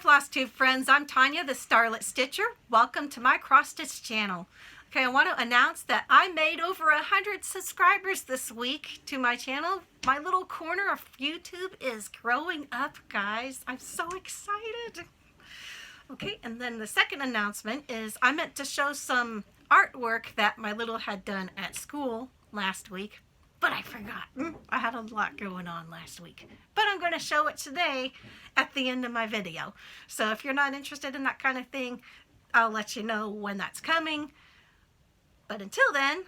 Flosstube friends, I'm Tanya, the Starlit Stitcher. Welcome to my cross stitch channel. Okay, I want to announce that I made over 100 subscribers this week to my channel. My little corner of YouTube is growing up, guys. I'm so excited. Okay, and then the second announcement is I meant to show some artwork that my little had done at school last week, but I forgot. I had a lot going on last week. But I'm going to show it today at the end of my video. So if you're not interested in that kind of thing, I'll let you know when that's coming. But until then,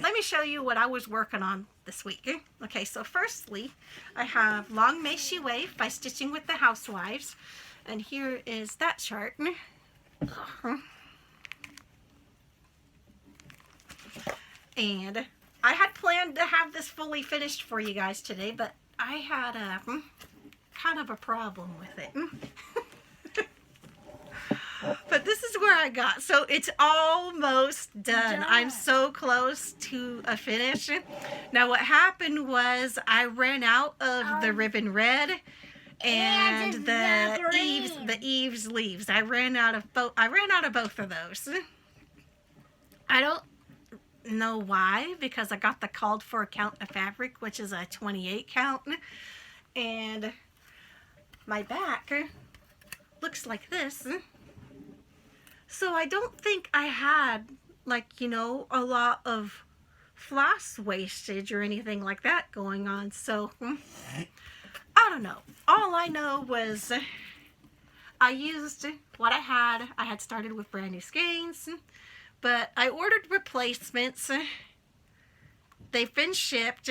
let me show you what I was working on this week. Okay, so firstly, I have Long May She Wave by Stitching with the Housewives. And here is that chart. And I had planned to have this fully finished for you guys today, but I had a kind of a problem with it. But this is where I got. So it's almost done. I'm so close to a finish. Now what happened was I ran out of the ribbon red and the eaves leaves. I ran out of both. I ran out of both of those. I don't know why, because I got the called for count of fabric, which is a 28 count, and my back looks like this. So I don't think I had, like, you know, a lot of floss wastage or anything like that going on. So I don't know. All I know was I used what I had. I had started with brand new skeins, but I ordered replacements. They've been shipped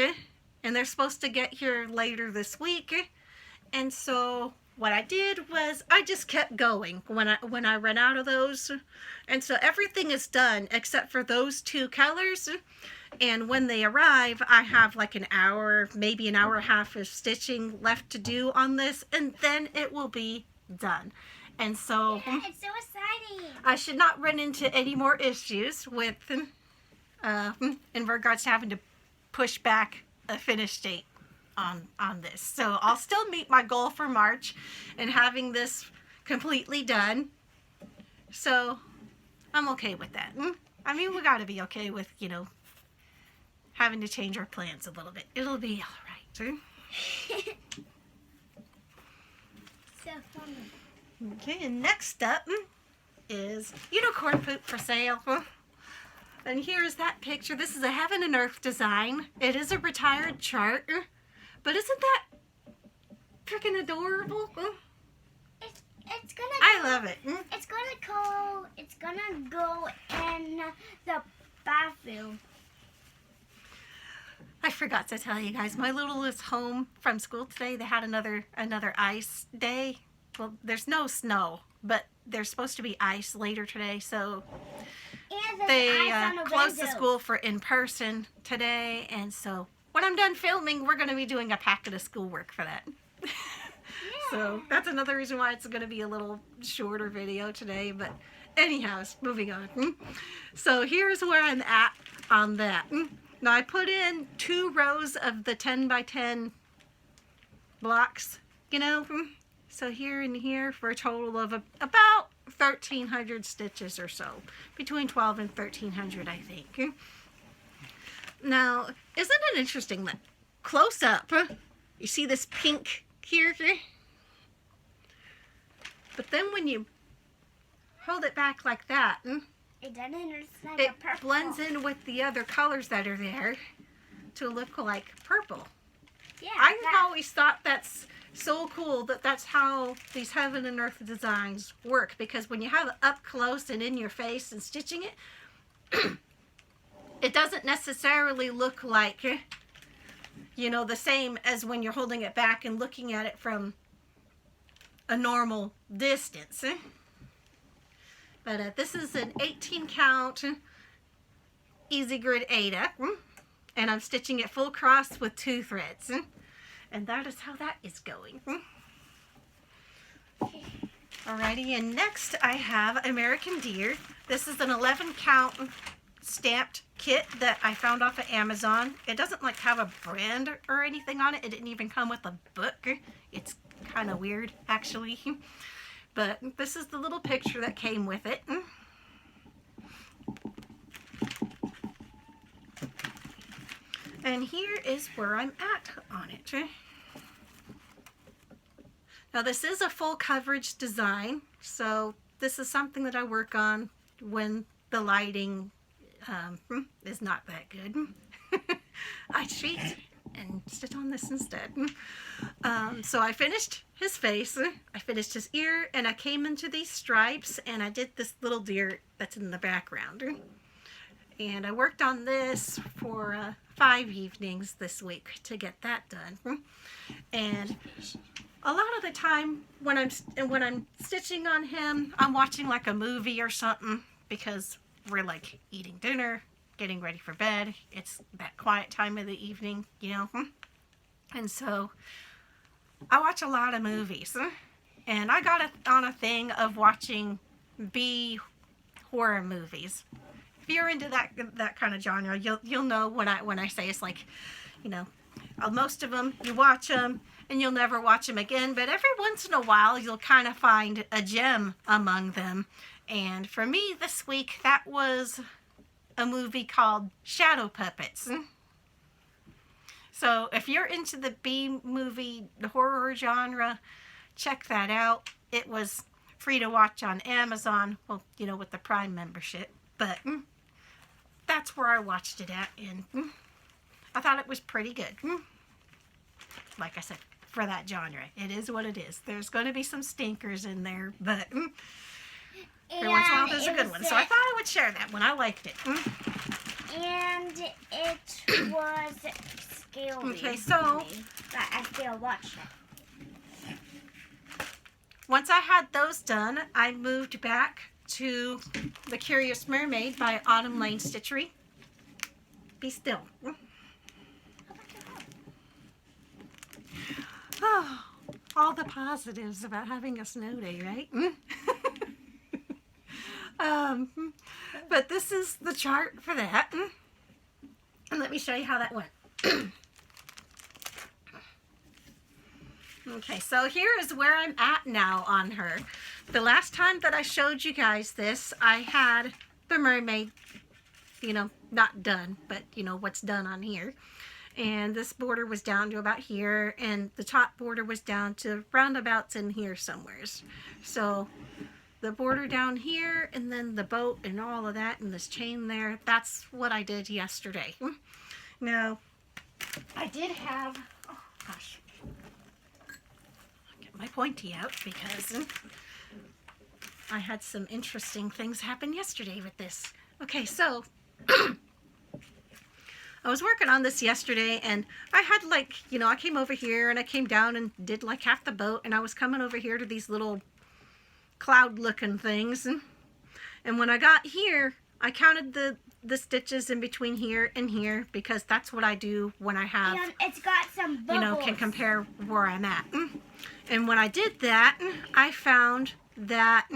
and they're supposed to get here later this week. And so what I did was I just kept going when I ran out of those. And so everything is done except for those two colors. And when they arrive, I have like an hour, maybe an hour and a half of stitching left to do on this, and then it will be done. And so it's so exciting. I should not run into any more issues with in regards to having to push back a finish date on this. So I'll still meet my goal for March and having this completely done. So I'm okay with that. I mean, we got to be okay with, you know, having to change our plans a little bit. It'll be all right. So funny. Okay, and next up is unicorn poop for sale. And here's that picture. This is a Heaven and Earth design. It is a retired chart, but isn't that freaking adorable? It's gonna. I love it. It's gonna go in the bathroom. I forgot to tell you guys, my little is home from school today. They had another ice day. Well, there's no snow, but there's supposed to be ice later today, so they closed the school for in-person today, and so when I'm done filming, we're going to be doing a packet of schoolwork for that. Yeah. So that's another reason why it's going to be a little shorter video today, but anyhow, moving on. So here's where I'm at on that. Now I put in 2 rows of the 10 by 10 blocks, you know, so here and here for a total of about 1,300 stitches or so, between 12 and 1,300, I think. Now, isn't it interesting that close up, you see this pink here, but then when you hold it back like that, it blends in with the other colors that are there to look like purple. Yeah, I've always thought that's so cool that that's how these Heaven and Earth designs work, because when you have it up close and in your face and stitching it, it doesn't necessarily look like, you know, the same as when you're holding it back and looking at it from a normal distance. But this is an 18 count Easy Grid Ada, and I'm stitching it full cross with 2 threads, and that is how that is going. Alrighty, and next I have American Deer. This is an 11 count stamped kit that I found off of Amazon. It doesn't like have a brand or anything on it. It didn't even come with a book. It's kind of weird, actually. But this is the little picture that came with it. And here is where I'm at on it. Now this is a full coverage design, so this is something that I work on when the lighting is not that good. I cheat and stitch on this instead. So I finished his face, I finished his ear, and I came into these stripes and I did this little deer that's in the background. And I worked on this for 5 evenings this week to get that done. And a lot of the time when I'm stitching on him, I'm watching like a movie or something because we're like eating dinner, getting ready for bed. It's that quiet time of the evening, you know. And so I watch a lot of movies. And I got on a thing of watching B horror movies. If you're into that kind of genre, you'll know when I say it's like, you know, most of them you watch them and you'll never watch them again, but every once in a while you'll kind of find a gem among them. And for me this week, that was a movie called Shadow Puppets. So if you're into the B movie, the horror genre, check that out. It was free to watch on Amazon, well, you know, with the Prime membership, but that's where I watched it at, and I thought it was pretty good. Like I said, for that genre, it is what it is. There's going to be some stinkers in there, but every once in a while there's a good one. So I thought I would share that one. I liked it. And it was scary. Okay, so but I still watched it. Once I had those done, I moved back to The Curious Mermaid by Autumn Lane Stitchery. Be still. Oh, all the positives about having a snow day, right? But this is the chart for that. And let me show you how that went. Okay, so here is where I'm at now on her. The last time that I showed you guys this, I had the mermaid, you know, not done, but you know what's done on here. And this border was down to about here, and the top border was down to roundabouts in here somewheres. So the border down here, and then the boat and all of that, and this chain there, that's what I did yesterday. Now, I did have, oh gosh, I'll get my pointy out because I had some interesting things happen yesterday with this. Okay, so I was working on this yesterday, and I had like, you know, I came over here and I came down and did like half the boat, and I was coming over here to these little cloud looking things, and when I got here, I counted the stitches in between here and here because that's what I do when I have, and it's got some bubbles. You know, can compare where I'm at. And when I did that, I found that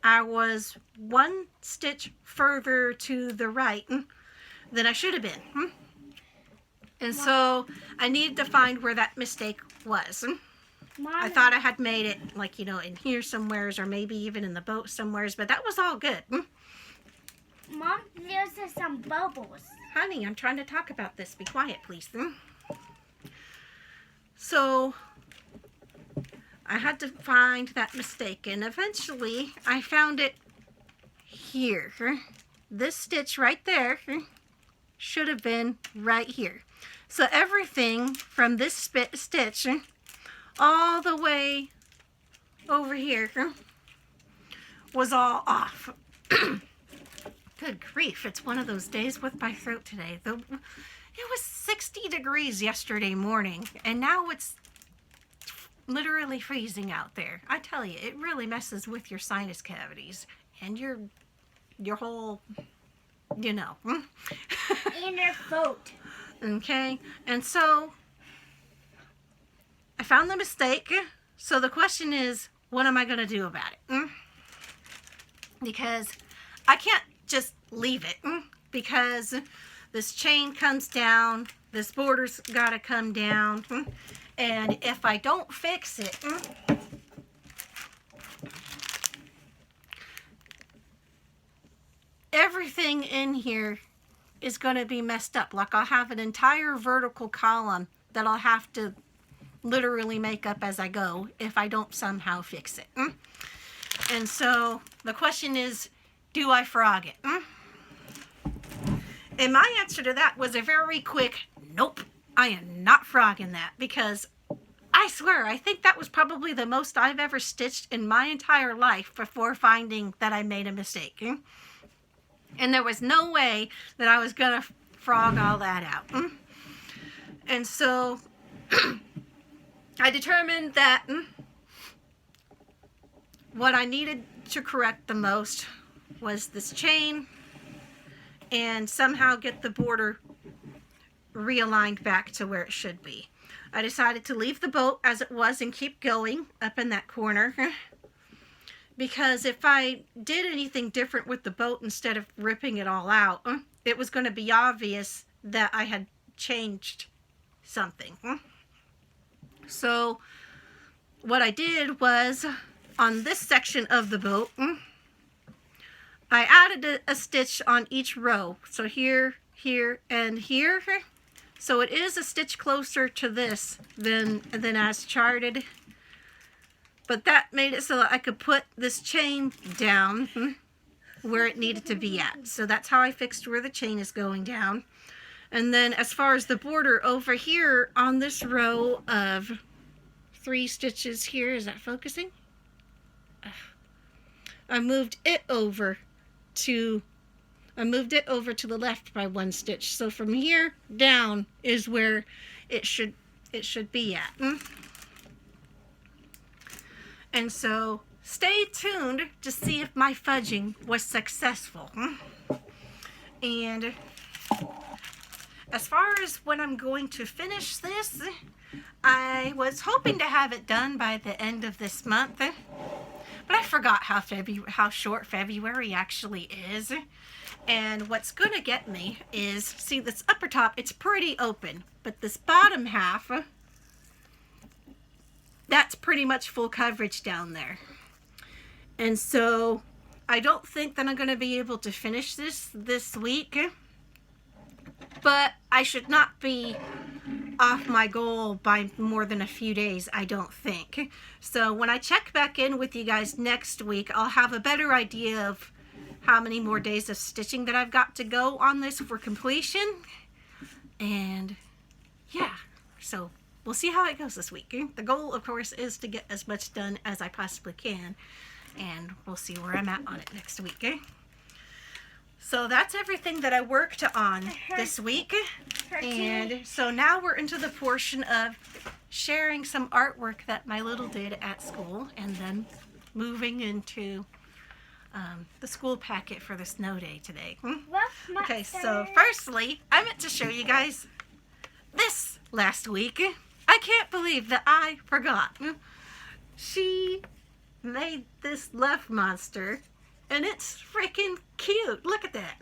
I was 1 stitch further to the right than I should have been. And so I needed to find where that mistake was. Mom, I thought I had made it like, you know, in here somewheres or maybe even in the boat somewheres, but that was all good. Mom, there's some bubbles. Honey, I'm trying to talk about this. Be quiet, please. So I had to find that mistake, and eventually I found it here. This stitch right there should have been right here. So everything from this stitch all the way over here was all off. Good grief, it's one of those days with my throat today. It was 60 degrees yesterday morning, and now it's literally freezing out there. I tell you, it really messes with your sinus cavities and your whole, you know. And your throat. Okay, and so I found the mistake. So the question is, what am I going to do about it? Because I can't just leave it, because this chain comes down, this border's got to come down, and if I don't fix it, everything in here is going to be messed up. Like I'll have an entire vertical column that I'll have to literally make up as I go if I don't somehow fix it. And so the question is, do I frog it? And my answer to that was a very quick, nope, I am not frogging that, because I swear, I think that was probably the most I've ever stitched in my entire life before finding that I made a mistake. And there was no way that I was going to frog all that out. And so I determined that what I needed to correct the most was this chain and somehow get the border realigned back to where it should be. I decided to leave the boat as it was and keep going up in that corner, because if I did anything different with the boat instead of ripping it all out, it was going to be obvious that I had changed something. So what I did was, on this section of the boat, I added a stitch on each row. So here, here, and here. So it is a stitch closer to this than as charted. But that made it so that I could put this chain down where it needed to be at. So that's how I fixed where the chain is going down. And then as far as the border over here on this row of 3 stitches here, is that focusing? I moved it over to the left by 1 stitch. So from here down is where it should be at. And so stay tuned to see if my fudging was successful. And as far as when I'm going to finish this, I was hoping to have it done by the end of this month. But I forgot how short February actually is. And what's going to get me is, see this upper top, it's pretty open. But this bottom half, that's pretty much full coverage down there. And so I don't think that I'm going to be able to finish this week. But I should not be off my goal by more than a few days, I don't think. So when I check back in with you guys next week, I'll have a better idea of how many more days of stitching that I've got to go on this for completion. And yeah, so we'll see how it goes this week. The goal, of course, is to get as much done as I possibly can. And we'll see where I'm at on it next week. So that's everything that I worked on this week. And so now we're into the portion of sharing some artwork that my little did at school, and then moving into the school packet for the snow day today. Okay, so firstly, I meant to show you guys this last week. I can't believe that I forgot. She made this love monster, and it's freaking cute. Look at that.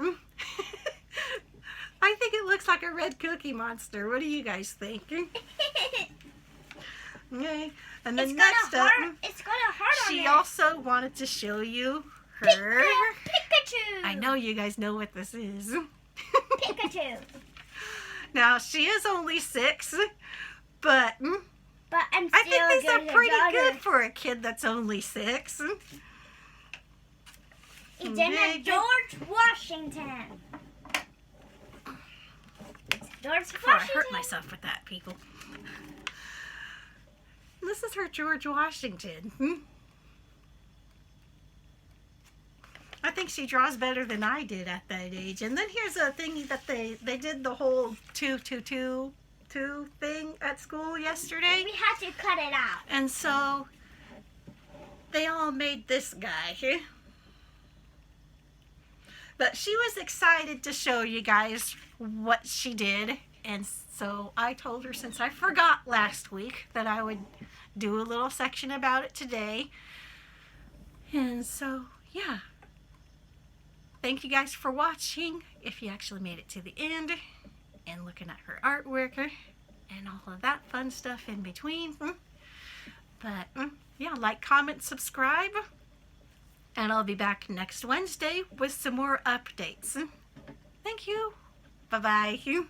I think it looks like a red cookie monster. What do you guys think? Okay. And then next up, it's got a heart on it. She also wanted to show you her. Pikachu. I know you guys know what this is. Pikachu. Now, she is only 6, but I'm I think these are pretty daughter. good for a kid that's only 6. It's in a George Washington. George Before I Washington. hurt myself with that, people. This is her George Washington. I think she draws better than I did at that age. And then here's a thing that they did the whole 2-2-2 thing at school yesterday. We had to cut it out. And so they all made this guy. But she was excited to show you guys what she did. And so I told her, since I forgot last week, that I would do a little section about it today. And so, yeah. Thank you guys for watching, if you actually made it to the end, and looking at her artwork, and all of that fun stuff in between. But, yeah, like, comment, subscribe, And I'll be back next Wednesday with some more updates. Thank you. Bye-bye.